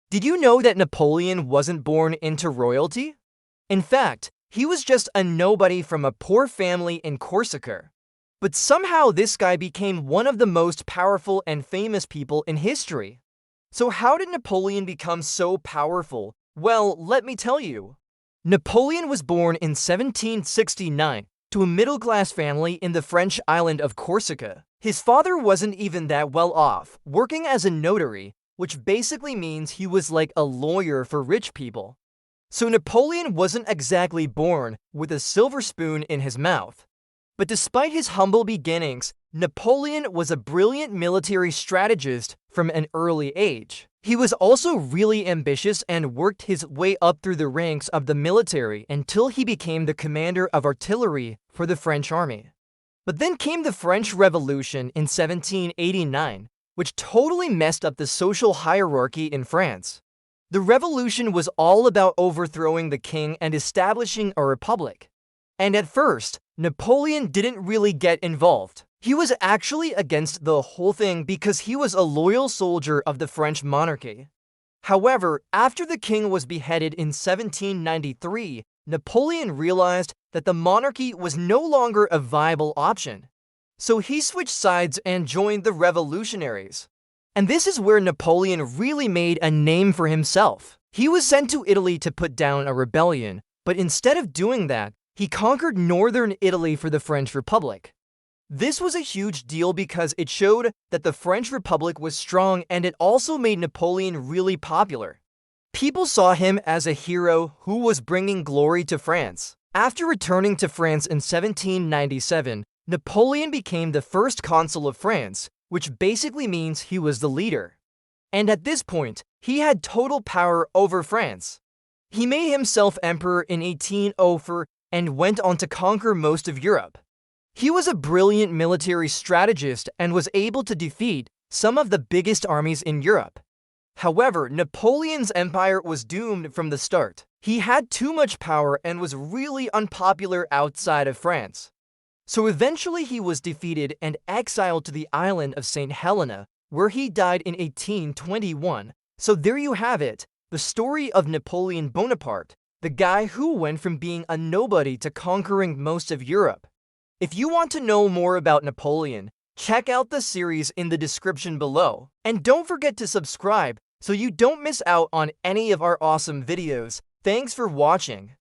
Did you know that Napoleon wasn't born into royalty? In fact, he was just a nobody from a poor family in Corsica. But somehow this guy became one of the most powerful and famous people in history. So how did Napoleon become so powerful? Well, let me tell you. Napoleon was born in 1769 to a middle-class family in the French island of Corsica. His father wasn't even that well off, working as a notary, which basically means he was like a lawyer for rich people. So Napoleon wasn't exactly born with a silver spoon in his mouth. But despite his humble beginnings, Napoleon was a brilliant military strategist from an early age. He was also really ambitious and worked his way up through the ranks of the military until he became the commander of artillery for the French army. But then came the French Revolution in 1789, which totally messed up the social hierarchy in France. The revolution was all about overthrowing the king and establishing a republic. And at first, Napoleon didn't really get involved. He was actually against the whole thing because he was a loyal soldier of the French monarchy. However, after the king was beheaded in 1793, Napoleon realized that the monarchy was no longer a viable option. So he switched sides and joined the revolutionaries. And this is where Napoleon really made a name for himself. He was sent to Italy to put down a rebellion, but instead of doing that, he conquered northern Italy for the French Republic. This was a huge deal because it showed that the French Republic was strong, and it also made Napoleon really popular. People saw him as a hero who was bringing glory to France. After returning to France in 1797, Napoleon became the first consul of France, which basically means he was the leader. And at this point, he had total power over France. He made himself emperor in 1804 and went on to conquer most of Europe. He was a brilliant military strategist and was able to defeat some of the biggest armies in Europe. However, Napoleon's empire was doomed from the start. He had too much power and was really unpopular outside of France. So eventually he was defeated and exiled to the island of St. Helena, where he died in 1821. So there you have it, the story of Napoleon Bonaparte, the guy who went from being a nobody to conquering most of Europe. If you want to know more about Napoleon, check out the series in the description below. And don't forget to subscribe so you don't miss out on any of our awesome videos. Thanks for watching.